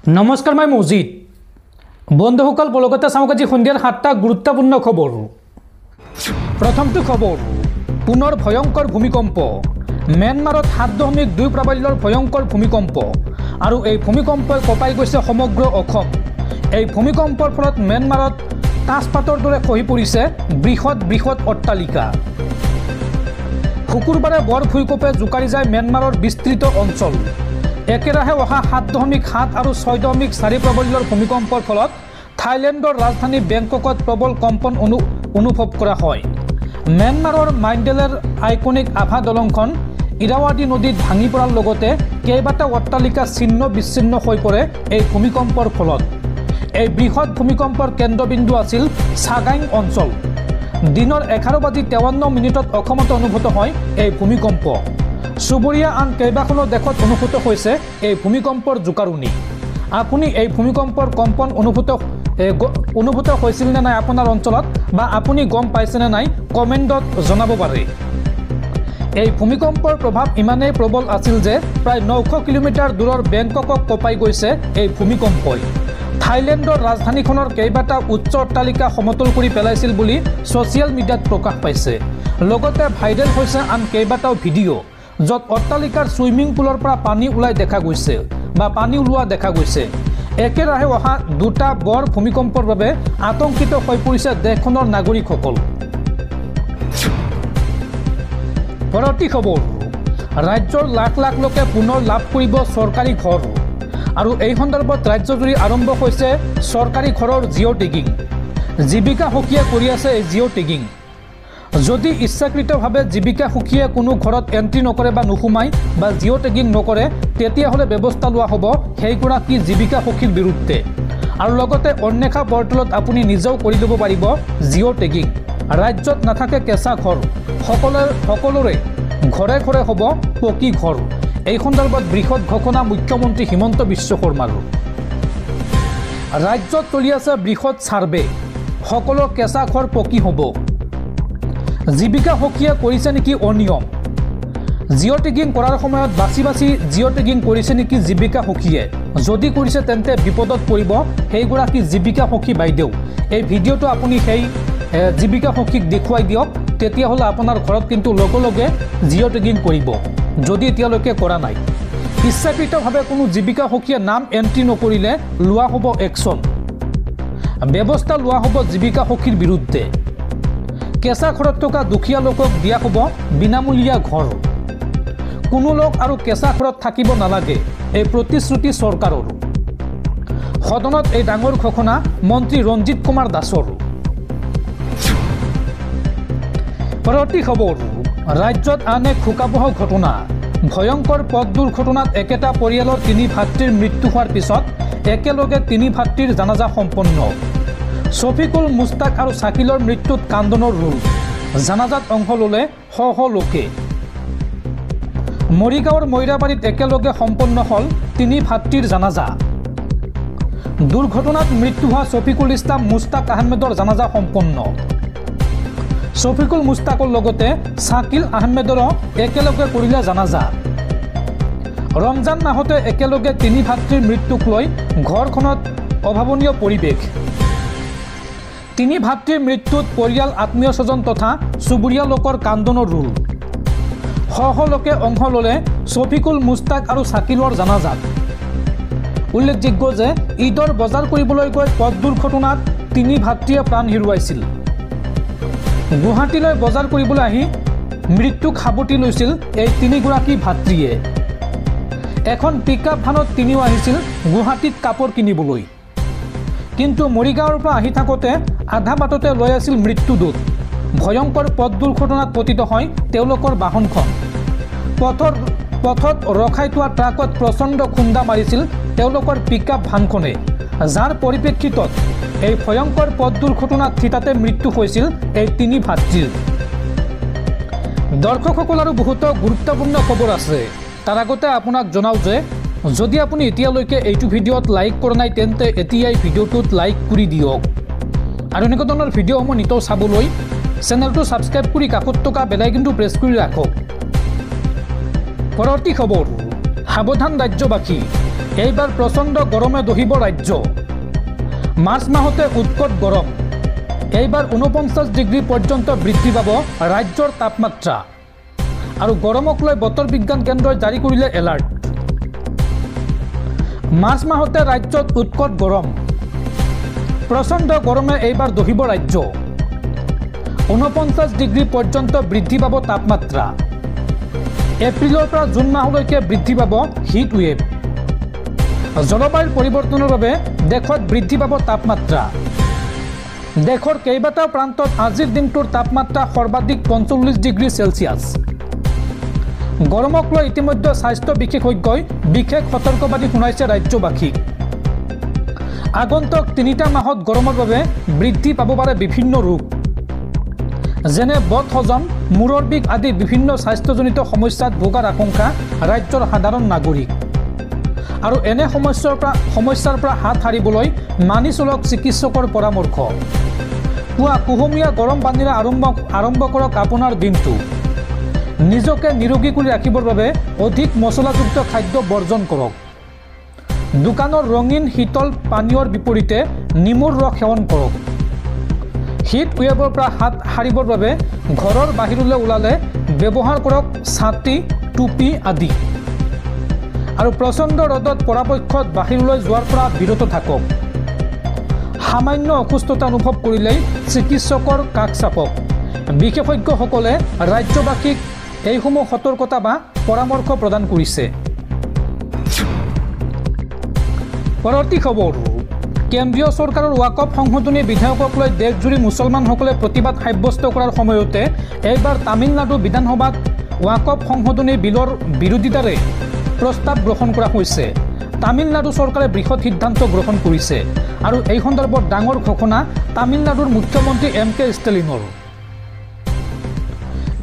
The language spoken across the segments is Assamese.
নমস্কাৰ মই মজিদ বন্ধুসকল বলগতে চাওক আজি সন্ধিয়াৰ 7টা গুৰুত্বপূৰ্ণ খবৰ। প্ৰথমটো খবৰ, পুনৰ ভয়ংকৰ ভূমিকম্প। म्यानमाৰত 7.2 প্ৰাবল্যৰ ভয়ংকৰ ভূমিকম্প আৰু এই ভূমিকম্পই কঁপাই গৈছে সমগ্ৰ অসম। এই ভূমিকম্পৰ ফলত म्यानमाৰত তাজপাতৰ দৰে খহি পৰিছে বৃহৎ অট্টালিকা। শুকুৰবাৰে বৰ ভূঁইকঁপে জোকাৰি যায় म्यानमाৰৰ বিস্তৃত অঞ্চল। একেৰাহে অহা 7.7 আৰু 6.4 প্ৰাবল্যৰ ভূমিকম্পৰ ফলত থাইলেণ্ডৰ ৰাজধানী বেংককত প্ৰবল কম্পন অনুভৱ কৰা হয়। म्यानमाৰৰ মাইণ্ডেলেৰ আইকনিক আভা দলংখন ইৰাৱাদী নদীত ভাঙি পৰাৰ লগতে কেইবাটাও অট্টালিকা ছিন্ন বিচ্ছিন্ন হৈ পৰে এই ভূমিকম্পৰ ফলত। এই বৃহৎ ভূমিকম্পৰ কেন্দ্ৰবিন্দু আছিল ছাগাইং অঞ্চল। দিনৰ 11:53 অসমত অনুভূত হয় এই ভূমিকম্প। চুবুৰীয়া আন কেইবাখনো দেশত অনুভূত হৈছে এই ভূমিকম্পৰ জোকাৰণি। আপুনি এই ভূমিকম্পৰ কম্পন অনুভূত হৈছিল নে নাই আপোনাৰ অঞ্চলত, বা আপুনি গম পাইছেনে নাই কমেণ্টত জনাব পাৰে। এই ভূমিকম্পৰ প্ৰভাৱ ইমানেই প্ৰবল আছিল যে প্ৰায় 900 কিলোমিটাৰ দূৰৰ বেংককক কঁপাই গৈছে এই ভূমিকম্পই। থাইলেণ্ডৰ ৰাজধানীখনৰ কেইবাটা উচ্চ অট্টালিকা সমতল কৰি পেলাইছিল বুলি ছ'চিয়েল মিডিয়াত প্ৰকাশ পাইছে। লগতে ভাইৰেল হৈছে আন কেইবাটাও ভিডিঅ' য'ত অট্টালিকাৰ ছুইমিং পুলৰ পৰা পানী ওলোৱা দেখা গৈছে। একেৰাহে অহা দুটা বৰ ভূমিকম্পৰ বাবে আতংকিত হৈ পৰিছে দেশখনৰ নাগৰিকসকল। পৰৱৰ্তী খবৰ, ৰাজ্যৰ লাখ লাখ লোকে পুনৰ লাভ কৰিব চৰকাৰী ঘৰ। আৰু এই সন্দৰ্ভত ৰাজ্যজুৰি আৰম্ভ হৈছে চৰকাৰী ঘৰৰ জিঅ' টেগিং। জীৱিকা সখীয়ে কৰি আছে এই জিঅ' টেগিং। যদি ইচ্ছাকৃতভাৱে জীৱিকা সখীয়ে কোনো ঘৰত এণ্ট্ৰি নকৰে বা নোসোমায় বা জিঅ' টেগিং নকৰে, তেতিয়াহ'লে ব্যৱস্থা লোৱা হ'ব সেইগৰাকী জীৱিকা সখীৰ বিৰুদ্ধে। আৰু লগতে অন্বেষা পৰ্টেলত আপুনি নিজেও কৰি ল'ব পাৰিব জিঅ' টেগিং। ৰাজ্যত নাথাকে কেঁচা ঘৰ, সকলোৰে ঘৰে ঘৰে হ'ব পকী ঘৰ। এই সন্দৰ্ভত বৃহৎ ঘোষণা মুখ্যমন্ত্ৰী হিমন্ত বিশ্ব শৰ্মাৰ। ৰাজ্যত চলি আছে বৃহৎ ছাৰ্ভে, সকলো কেঁচা ঘৰ পকী হ'ব। জীৱিকা সখীয়ে কৰিছে নেকি অনিয়ম? জিঅ' টেগিং কৰাৰ সময়ত বাছি জিঅ' টেগিং কৰিছে নেকি জীৱিকা সখীয়ে? যদি কৰিছে তেন্তে বিপদত পৰিব সেইগৰাকী জীৱিকা সখী বাইদেউ। এই ভিডিঅ'টো আপুনি সেই জীৱিকা সখীক দেখুৱাই দিয়ক, তেতিয়াহ'লে আপোনাৰ ঘৰত কিন্তু লগে জিঅ' টেগিং কৰিব, যদি এতিয়ালৈকে কৰা নাই। ইচ্ছাকৃতভাৱে কোনো জীৱিকা সখীয়ে নাম এণ্ট্ৰি নকৰিলে লোৱা হ'ব একশ্যন। ব্যৱস্থা লোৱা হ'ব জীৱিকা সখীৰ বিৰুদ্ধে। কেঁচা ঘৰত থকা দুখীয়া লোকক দিয়া হ'ব বিনামূলীয়া ঘৰ। কোনো লোক আৰু কেঁচা ঘৰত থাকিব নালাগে, এই প্ৰতিশ্ৰুতি চৰকাৰৰ। সদনত এই ডাঙৰ ঘোষণা মন্ত্ৰী ৰঞ্জিত কুমাৰ দাসৰ। পৰৱৰ্তী খবৰ, ৰাজ্যত আন এক শোকাবহ ঘটনা। ভয়ংকৰ পথ দুৰ্ঘটনাত একেটা পৰিয়ালৰ 3 ভাতৃৰ মৃত্যু হোৱাৰ পিছত একেলগে 3 ভাতৃৰ জানাজা সম্পন্ন। শফিকুল, মুস্তাক আৰু শাকিলৰ মৃত্যুত কান্দনৰ ৰোল। জানাজাত অংশ ল'লে শ লোকে। মৰিগাঁৱৰ মৈৰাবাৰীত একেলগে সম্পন্ন হ'ল 3 ভাতৃৰ জানাজা। দুৰ্ঘটনাত মৃত্যু হোৱা শফিকুল ইছলাম, মুস্তাক আহমেদৰ জানাজা সম্পন্ন। শফিকুল, মুস্তাকৰ লগতে শাকিল আহমেদৰো একেলগে কৰিলে জানাজা। ৰমজান মাহতে একেলগে 3 ভাতৃৰ মৃত্যুক লৈ ঘৰখনত অভাৱনীয় পৰিৱেশ। 3 ভাতৃৰ মৃত্যুত পৰিয়াল, আত্মীয় স্বজন তথা চুবুৰীয়া লোকৰ কান্দনৰ ৰোল। শ লোকে অংশ ল'লে শফিকুল, মুস্তাক আৰু শাকিলৰ জানাজাত। উল্লেখযোগ্য যে ঈদৰ বজাৰ কৰিবলৈ গৈ পথ দুৰ্ঘটনাত 3 ভাতৃয়ে প্ৰাণ হেৰুৱাইছিল। গুৱাহাটীলৈ বজাৰ কৰিবলৈ আহি মৃত্যুক সাৱটি লৈছিল এই 3গৰাকী ভাতৃয়ে। এখন পিকআপ ভানত তিনিও আহিছিল গুৱাহাটীত কাপোৰ কিনিবলৈ। কিন্তু মৰিগাঁৱৰ পৰা আহি থাকোঁতে আধা বাটতে লৈ আছিল মৃত্যুদূত। ভয়ংকৰ পথ দুৰ্ঘটনাত পতিত হয় তেওঁলোকৰ বাহনখন। পথত ৰখাই থোৱা ট্ৰাকত প্ৰচণ্ড খুন্দা মাৰিছিল তেওঁলোকৰ পিকআপ ভানখনে, যাৰ পৰিপ্ৰেক্ষিতত এই ভয়ংকৰ পথ দুৰ্ঘটনাত থিতাতে মৃত্যু হৈছিল এই 3 ভাতৃৰ। দৰ্শকসকল, আৰু বহুতো গুৰুত্বপূৰ্ণ খবৰ আছে। তাৰ আগতে আপোনাক জনাওঁ যে যদি আপুনি এতিয়ালৈকে এইটো ভিডিঅ'ত লাইক কৰা নাই তেন্তে এতিয়াই ভিডিঅ'টোত লাইক কৰি দিয়ক। আৰু এনেকুৱা ধৰণৰ ভিডিঅ'সমূহ নিতৌ চাবলৈ চেনেলটো ছাবস্ক্ৰাইব কৰি কাষত থকা বেল আইকনটো প্ৰেছ কৰি ৰাখক। পৰৱৰ্তী খবৰ, সাৱধান ৰাজ্যবাসী। এইবাৰ প্ৰচণ্ড গৰমে দহিব ৰাজ্য। মাৰ্চ মাহতে উৎকট গৰম। এইবাৰ 49 ডিগ্ৰী পৰ্যন্ত বৃদ্ধি পাব ৰাজ্যৰ তাপমাত্ৰা। আৰু গৰমক লৈ বতৰ বিজ্ঞান কেন্দ্ৰই জাৰি কৰিলে এলাৰ্ট। মাৰ্চ মাহতে ৰাজ্যত উৎকট গৰম। প্ৰচণ্ড গৰমে এইবাৰ দহিব ৰাজ্য। 49 ডিগ্ৰী পৰ্যন্ত বৃদ্ধি পাব তাপমাত্ৰা। এপ্ৰিলৰ পৰা জুন মাহলৈকে বৃদ্ধি পাব হিট ৱেভ। জলবায়ুৰ পৰিৱৰ্তনৰ বাবে দেশত বৃদ্ধি পাব তাপমাত্ৰা। দেশৰ কেইবাটাও প্ৰান্তত আজিৰ দিনটোৰ তাপমাত্ৰা সৰ্বাধিক 45 ডিগ্ৰী চেলছিয়াছ। গৰমক লৈ ইতিমধ্যে স্বাস্থ্য বিশেষজ্ঞই বিশেষ সতৰ্কবাণী শুনাইছে ৰাজ্যবাসীক। আগন্তুক 3টা মাহত গৰমৰ বাবে বৃদ্ধি পাব পাৰে বিভিন্ন ৰোগ, যেনে বদহজম, মূৰৰ বিষ আদি বিভিন্ন স্বাস্থ্যজনিত সমস্যাত ভোগাৰ আশংকা ৰাজ্যৰ সাধাৰণ নাগৰিক। আৰু এনে সমস্যাৰ পৰা হাত সাৰিবলৈ মানি চলক চিকিৎসকৰ পৰামৰ্শ। পুৱা কুহুমীয়া গৰম পানীৰে আৰম্ভ কৰক আপোনাৰ দিনটো। নিজকে নিৰোগী কৰি ৰাখিবৰ বাবে অধিক মছলাযুক্ত খাদ্য বৰ্জন কৰক। দোকানৰ ৰঙীন শীতল পানীয়ৰ বিপৰীতে নেমুৰ ৰস সেৱন কৰক। হিট ৱেভৰ পৰা হাত সাৰিবৰ বাবে ঘৰৰ বাহিৰলৈ ওলালে ব্যৱহাৰ কৰক ছাতি, টুপি আদি। আৰু প্ৰচণ্ড ৰ'দত পৰাপক্ষত বাহিৰলৈ যোৱাৰ পৰা বিৰত থাকক। সামান্য অসুস্থতা অনুভৱ কৰিলেই চিকিৎসকৰ কাষ চাপক। বিশেষজ্ঞসকলে ৰাজ্যবাসীক এইসমূহ সতৰ্কতা বা পৰামৰ্শ প্ৰদান কৰিছে। পৰৱৰ্তী খবৰ, কেন্দ্ৰীয় চৰকাৰৰ ৱাকফ সংশোধনী বিধেয়কক লৈ দেশজুৰি মুছলমানসকলে প্ৰতিবাদ সাব্যস্ত কৰাৰ সময়তে এইবাৰ তামিলনাডু বিধানসভাত ৱাকফ সংশোধনী বিলৰ বিৰোধিতাৰে প্ৰস্তাৱ গ্ৰহণ কৰা হৈছে। তামিলনাডু চৰকাৰে বৃহৎ সিদ্ধান্ত গ্ৰহণ কৰিছে। আৰু এই সন্দৰ্ভত ডাঙৰ ঘোষণা তামিলনাডুৰ মুখ্যমন্ত্ৰী MK ষ্টেলিনৰ।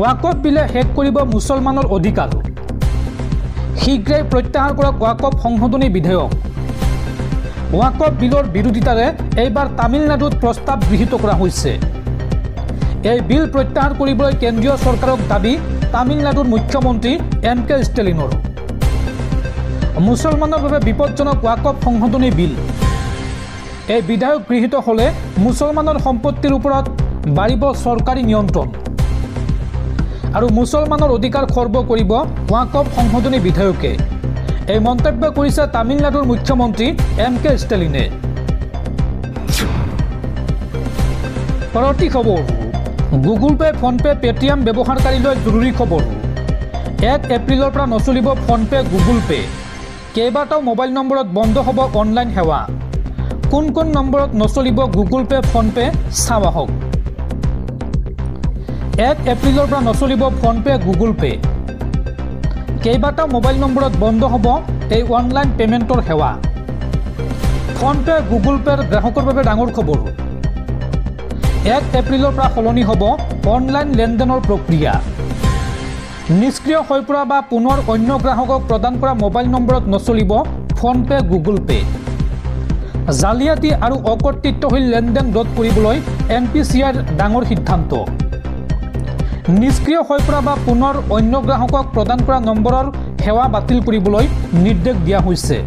ৱাকফ বিলে শেষ কৰিব মুছলমানৰ অধিকাৰ। শীঘ্ৰেই প্ৰত্যাহাৰ কৰক ৱাকফ সংশোধনী বিধেয়ক। ৱাকফ বিলৰ বিৰোধিতাৰে এইবাৰ তামিলনাডুত প্ৰস্তাৱ গৃহীত কৰা হৈছে। এই বিল প্ৰত্যাহাৰ কৰিবলৈ কেন্দ্ৰীয় চৰকাৰক দাবী তামিলনাডুৰ মুখ্যমন্ত্ৰী MK ষ্টেলিনৰ। মুছলমানৰ বাবে বিপদজনক ৱাকফ সংশোধনী বিল। এই বিধেয়ক গৃহীত হ'লে মুছলমানৰ সম্পত্তিৰ ওপৰত বাঢ়িব চৰকাৰী নিয়ন্ত্ৰণ আৰু মুছলমানৰ অধিকাৰ খৰ্ব কৰিব ৱাকফ সংশোধনী বিধেয়কে। এই মন্তব্য কৰিছে তামিলনাডুৰ মুখ্যমন্ত্ৰী MK ষ্টেলিনে। পৰৱৰ্তী খবৰ, গুগল পে, ফোনপে, পেটিএম ব্যৱহাৰকাৰীলৈ জৰুৰী খবৰ। 1 এপ্ৰিলৰ পৰা নচলিব ফোনপে, গুগল পে। কেইবাটাও মোবাইল নম্বৰত বন্ধ হ'ব অনলাইন সেৱা। কোন কোন নম্বৰত নচলিব গুগল পে, ফোনপে চাওঁ আহক। 1 এপ্ৰিলৰ পৰা নচলিব ফোনপে, গুগল পে। কেইবাটাও মোবাইল নম্বৰত বন্ধ হ'ব এই অনলাইন পেমেণ্টৰ সেৱা। ফোনপে, গুগল পেৰ গ্ৰাহকৰ বাবে ডাঙৰ খবৰ। 1 এপ্ৰিলৰ পৰা সলনি হ'ব অনলাইন লেনদেনৰ প্ৰক্ৰিয়া। নিষ্ক্ৰিয় হৈ পৰা বা পুনৰ অন্য গ্ৰাহকক প্ৰদান কৰা মোবাইল নম্বৰত নচলিব ফোনপে, গুগল পে। জালিয়াতি আৰু অকৰ্তৃত্বশীল লেনদেন ৰোধ কৰিবলৈ NPCIৰ ডাঙৰ সিদ্ধান্ত। নিষ্ক্ৰিয় হৈ পৰা বা পুনৰ অন্য গ্ৰাহকক প্ৰদান কৰা নম্বৰৰ সেৱা বাতিল কৰিবলৈ নিৰ্দেশ দিয়া হৈছে।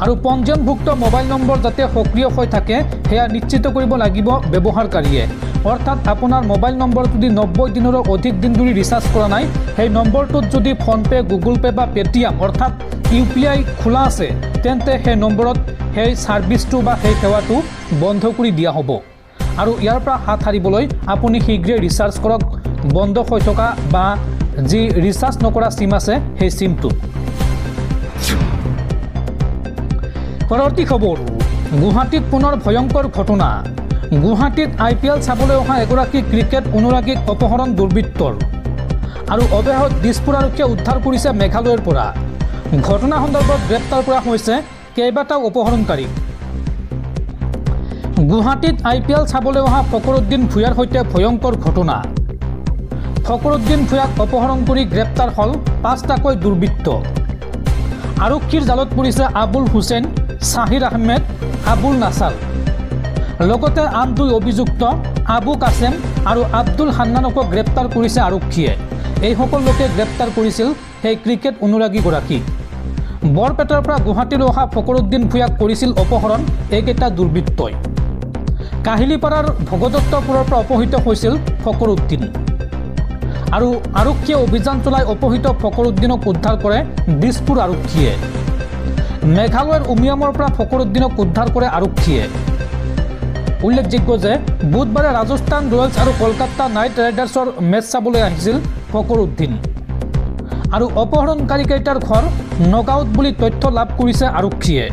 আৰু পঞ্জীয়নভুক্ত মোবাইল নম্বৰ যাতে সক্ৰিয় হৈ থাকে সেয়া নিশ্চিত কৰিব লাগিব ব্যৱহাৰকাৰীয়ে। অৰ্থাৎ আপোনাৰ মোবাইল নম্বৰ যদি 90 দিনৰো অধিক দিন ধৰি ৰিচাৰ্জ কৰা নাই, সেই নম্বৰটোত যদি ফোনপে, গুগল পে বা পেটিএম অৰ্থাৎ UPI খোলা আছে, তেন্তে সেই নম্বৰত সেই ছাৰ্ভিচটো বা সেই সেৱাটো বন্ধ কৰি দিয়া হ'ব। আৰু ইয়াৰ পৰা হাত সাৰিবলৈ আপুনি শীঘ্ৰেই ৰিচাৰ্জ কৰক বন্ধ হৈ থকা বা যি ৰিচাৰ্জ নকৰা চিম আছে সেই চিমটো। পৰৱৰ্তী খবৰ, গুৱাহাটীত পুনৰ ভয়ংকৰ ঘটনা। গুৱাহাটীত IPL চাবলৈ অহা এগৰাকী ক্ৰিকেট অনুৰাগীক অপহৰণ দুৰ্বৃত্তৰ। আৰু অব্যাহত দিছপুৰ আৰক্ষীয়ে উদ্ধাৰ কৰিছে মেঘালয়ৰ পৰা। ঘটনা সন্দৰ্ভত গ্ৰেপ্তাৰ কৰা হৈছে কেইবাটাও অপহৰণকাৰীক। গুৱাহাটীত IPL চাবলৈ অহা ফকৰুদ্দিন ভূঞাৰ সৈতে ভয়ংকৰ ঘটনা। ফকৰুদ্দিন ভূঞাক অপহৰণ কৰি গ্ৰেপ্তাৰ হ'ল 5টাকৈ দুৰ্বৃত্ত। আৰক্ষীৰ জালত পৰিছে আবুল হুছেইন, ছাহিৰ আহমেদ, আবুল নাছাৰ। লগতে আন 2 অভিযুক্ত আবু কাছেম আৰু আব্দুল হান্নানকো গ্ৰেপ্তাৰ কৰিছে আৰক্ষীয়ে। এইসকল লোকে গ্ৰেপ্তাৰ কৰিছিল সেই ক্ৰিকেট অনুৰাগীগৰাকীক। বৰপেটাৰ পৰা গুৱাহাটীলৈ অহা ফকৰুদ্দিন ভূঞাক কৰিছিল অপহৰণ এইকেইটা দুৰ্বৃত্তই। কাহিলীপাৰাৰ ভগদত্তপুৰৰ পৰা অপহৃত হৈছিল ফকৰুদ্দিন আৰু আৰক্ষীয়ে অভিযান চলাই অপহৃত ফকৰুদ্দিনক উদ্ধাৰ কৰে দিছপুৰ আৰক্ষীয়ে। মেঘালয়ৰ উমিয়ামৰ পৰা ফকৰুদ্দিনক উদ্ধাৰ কৰে আৰক্ষীয়ে। উল্লেখযোগ্য যে বুধবাৰে ৰাজস্থান ৰয়েলছ আৰু কলকাতা নাইট ৰাইডাৰ্ছৰ মেচ চাবলৈ আহিছিল ফকৰুদ্দিন আৰু অপহৰণকাৰীকেইটাৰ ঘৰ নগাঁৱত বুলি তথ্য লাভ কৰিছে আৰক্ষীয়ে।